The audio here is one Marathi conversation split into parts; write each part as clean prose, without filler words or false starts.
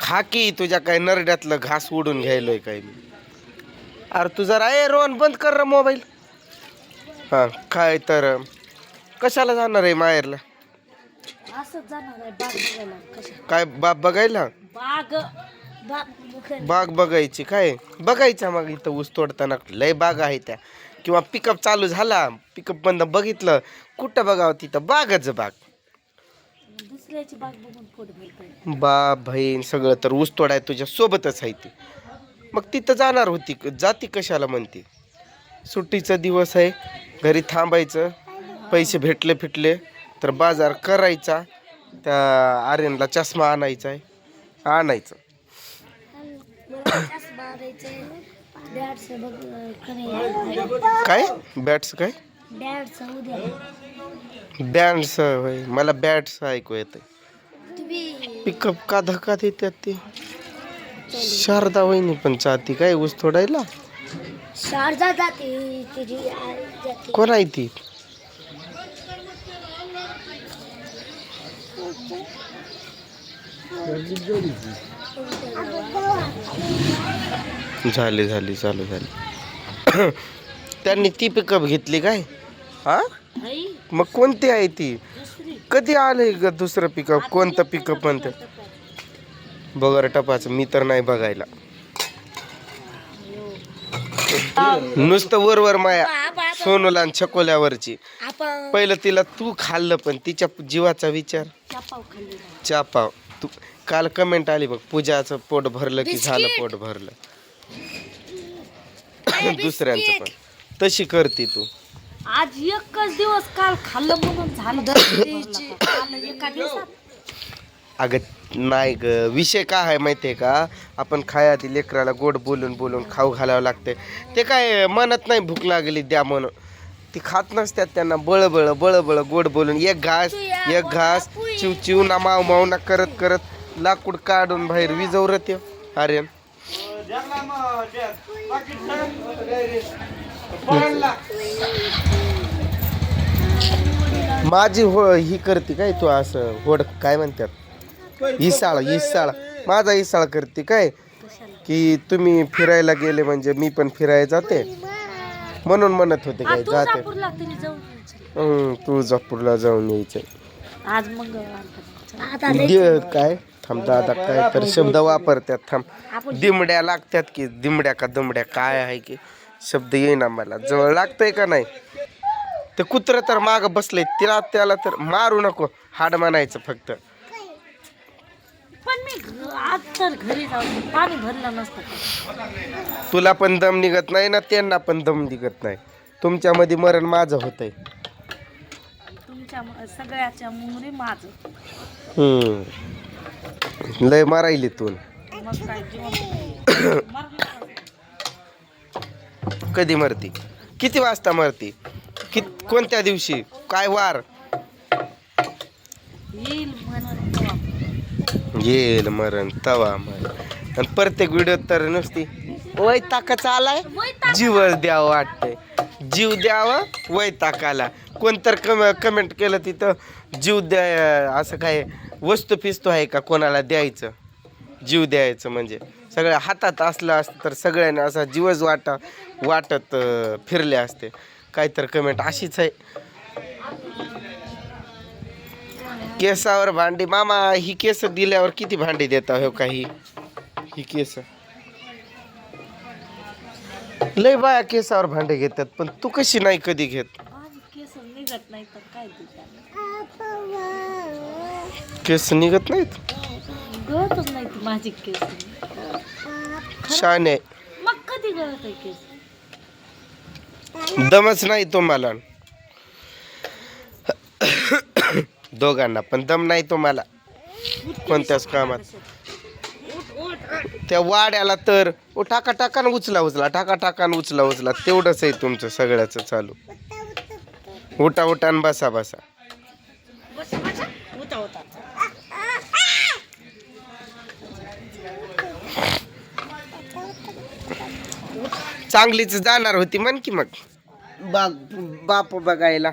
खा की तुझ्या काय नरड्यातलं घास उडून घ्यायलोय काय मी. अरे तू जरा रोहन बंद कर मोबाईल. हा काय तर कशाला जाणार आहे माहेरला? असंच जाणार आहे बाग बघायला. काय बाप बघायला? बाग बाग बघायची काय बघायचा मग इथं ऊस तोडताना लय बाग आहे त्या किंवा पिकअप चालू झाला पिकअप बंद बघितलं कुठं बघावं तिथं बागच बाग. दुसऱ्याची बाग बघून पोट भरतंय. बाप बहीण सगळं तर ऊस तोडाय तुझ्या सोबतच आहे ती. मग तिथं जाणार होती जाती कशाला म्हणते? सुट्टीचा दिवस आहे घरी थांबायचं. पैसे भेटले फिटले तर बाजार करायचा. त्या आर्यनला चष्मा आणायचा आहे आणायचं. काय बॅट्स काय बँड्स होय मला बॅट्स ऐकू येते. पिकअप का धक्का देतात ते? शारदा वहिनी पण चाहती काय ऊस तोडायला? शारदा जाते तिची आई जाते. कोण आहे ती? झाली झाली चालू झाली. त्यांनी ती पिकअप घेतली काय? हा मग कोणती आहे ती? कधी आलंय ग दुसरं पिकअप? कोणतं पिकअप म्हणते बगर टपाचं? मी तर नाही बघायला. नुसतं वरवर माया सोनूला आणि छकोल्यावरची. पहिलं तिला तू खाल्लं पण तिच्या जीवाचा विचार. चापाव तू काल कमेंट आली बघ पूजाचं पोट भरलं की झालं पोट भरलं. दुसऱ्यांचं पण तशी करते तू. आज एकच दिवस काल खाल्लं म्हणून झालं. एका दिवसात अगं नाही ग विषय काय आहे माहितीये का? आपण खायातील लेकराला गोड बोलून बोलून खाऊ घालावं लागते. ते काय म्हणत नाही भूक लागली द्या म्हणून ती खात नसतात. त्यांना बळबळ बळबळ गोड बोलून एक घास चिव चिव ना माव माव ना करत करत लाकूड काढून बाहेर विजवरत आर्यन. माझी ही करते काय तू असं होड काय म्हणतात इसाळ माझा इसाळ करते काय की तुम्ही फिरायला गेले म्हणजे मी पण फिरायला जाते म्हणून म्हणत होते काय जाते. तुळजापूरला जाऊन यायचं आज मंगळवार काय थांब दादा काय तर शब्द वापरतात थांब. दिमड्या लागतात की दिमड्या का दमड्या काय आहे की शब्द येईना मला. जवळ लागतंय का नाही? ते कुत्र तर माग बसले त्याला तर मारू नको हाड म्हणायचं फक्त. पण मी आज तर घरी जाऊन पाणी भरलं नसतं. तुला पण दम निघत नाही ना त्यांना पण दम निघत नाही. तुमच्यामध्ये मरण माझं होतंय. तुमच्या सगळ्याच्या मुंगरी माझं. लय मारायली तू. मग काय जीवन कधी मरती? किती वाजता मरती? कोणत्या दिवशी? काय वार? येईल मरण तवा मरण. आणि प्रत्येक व्हिडिओ तर नुसती वैताकाचा आलाय जीव द्यावं वाटतंय. जीव द्यावं वैताकाला. कोणतर कमेंट केलं तिथं जीव द्या असं काय वस्तू फिस्तू आहे का कोणाला द्यायचं? जीव द्यायचं म्हणजे सगळ्या हातात असलं असतं तर सगळ्यांना असा जीवच वाटत फिरले असते. काय तर कमेंट अशीच आहे. केसावर भांडी मामा ही केस दिल्यावर किती भांडी देता हो काही? ही केस लय बाया केसावर भांडे घेतात पण तू कशी नाही कधी घेत? केस निघत नाहीत? गळतच नाही माझी केस. शाने मग कधी गळत आहे केस? दमच नाही तुम्हाला दोघांना पण दम नाही तुम्हाला कोणत्याच कामात. त्या वाड्याला तर टाका टाकान उचला टाका टाकान उचला तेवढंच आहे तुमचं सगळ्याच चालू. उठा आणि बसा चांगलीच जाणार होती म्हण की मग बाप बघायला.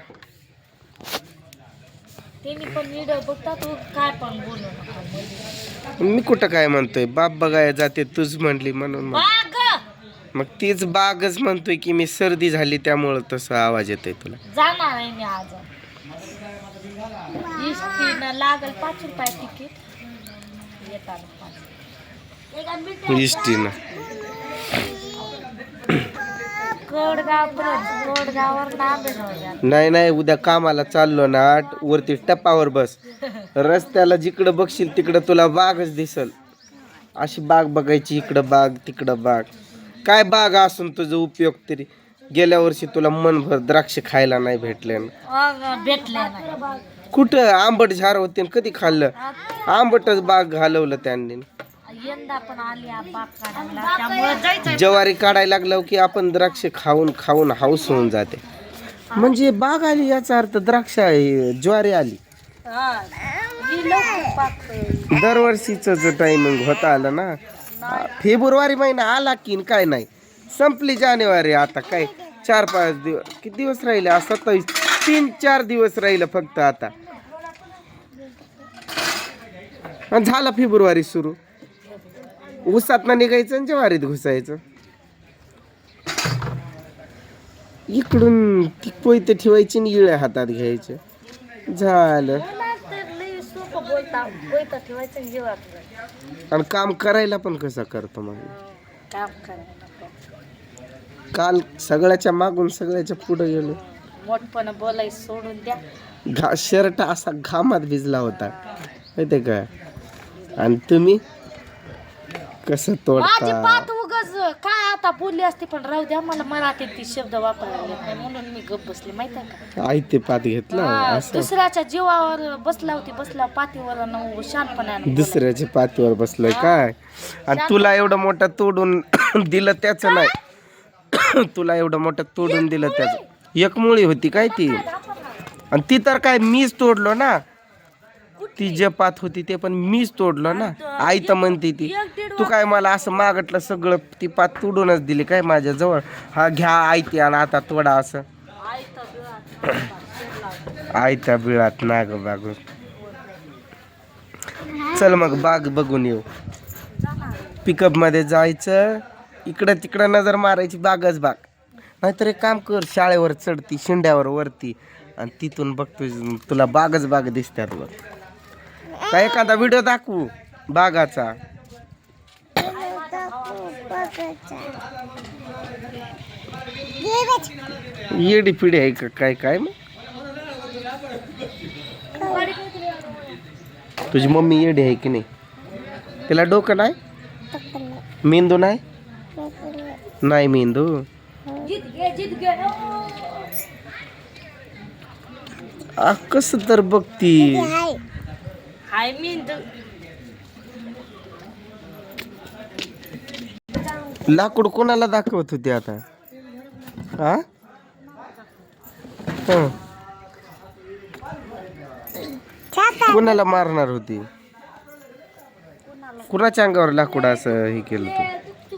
त्यांनी पण व्हिडिओ बघतात काय पण बोलू नका. मी कुठं काय म्हणतोय बाप बघायला जाते तूच म्हणली म्हणून मग तीच बागच म्हणतोय की मी सर्दी झाली त्यामुळं तसं आवाज येतोय तुला. जाणार आहे मी आज. इष्टीनं लागल 5 रुपये तिकीट. येताना 5. इष्टीनं कोडगावर नाही उद्या कामाला चाललो ना वरती टप्पावर बस. रस्त्याला जिकडं बघशील तिकडं तुला बागच दिसल. अशी बाग बघायची, इकडं बाग तिकडं बाग. काय बाग असून तुझा उपयोग तरी. गेल्या वर्षी तुला मनभर द्राक्ष खायला नाही भेटले भेटले. कुठं आंबट झार होते न कधी खाल्लं. आंबटच बाग घालवलं त्यांनी. यंदा पण आली बाग काढायला त्यामुळे जायचं. ज्वारी काढायला लागलो की आपण द्राक्ष खाऊन खाऊन हाऊस होऊन जाते. म्हणजे बाग आली याचा अर्थ द्राक्ष ज्वारी आली. दरवर्षीच टायमिंग होता आलं ना. फेब्रुवारी महिना आला की काय नाही संपली जानेवारी. आता काय 4-5 दिवस किती दिवस राहिले. 27 3-4 दिवस राहिलं फक्त आता. झाला फेब्रुवारी सुरू. ऊसात ना निघायचं आणि ज्वारीत घुसायचं. इकडून ती पोयत ठेवायची आणि इळ्या हातात घ्यायचे. झालं. आणि काम करायला पण कसं करतो मग. काल सगळ्याच्या मागून सगळ्याच्या पुढे गेलो. मोठपण बोलाय सोडून द्या. शर्ट असा घामात भिजला होता माहितीये का. आणि तुम्ही कसं तोडता. पात उगच काय आता बोलली असते पण राहू द्या. मला मराठीत ती शब्द वापरायला येत नाही म्हणून मी गप बसले माहिती आहे का. आई ते पात घेतला असं. दुसऱ्याच्या जीवावर बसला पाठीवर शानपणाने. दुसऱ्याच्या पातीवर बसलोय काय. आणि तुला एवढं मोठं तोडून दिलं त्याचं नाही. तुला एवढं मोठं तोडून दिलं त्याचं. एक मुळी होती काय ती. आणि ती तर काय मीच तोडलो ना. ती जे पात होती ते पण मीच तोडलो ना. आई तर म्हणते ती तू काय मला असं मागटलं सगळं. ती पात तोडूनच दिली काय माझ्या जवळ. हा घ्या आई ती आणि आता तोडा असं. आयत्या बिळात नाग बाग. चल मग बाग बघून येऊ. पिकअप मध्ये जायचं. इकडं तिकडं नजर मारायची बागच बाग. नाहीतर एक काम कर शाळेवर चढती शिंड्यावर वरती आणि तिथून बघतो तुला बागच बाग दिसतात बघ. काय एखादा व्हिडिओ दाखवू बागाचा. येडी पिढी आहे का काय काय मग. तुझी मम्मी येडी आहे की नाही. तिला डोकं नाही मेंदू नाही. नाही मेंदू. कसं तर बघती. लाकूड कोणाला दाखवत होती आता. हा कोणाला मारणार होती. कुणाच्या अंगावर लाकूड असं हे केलं तू.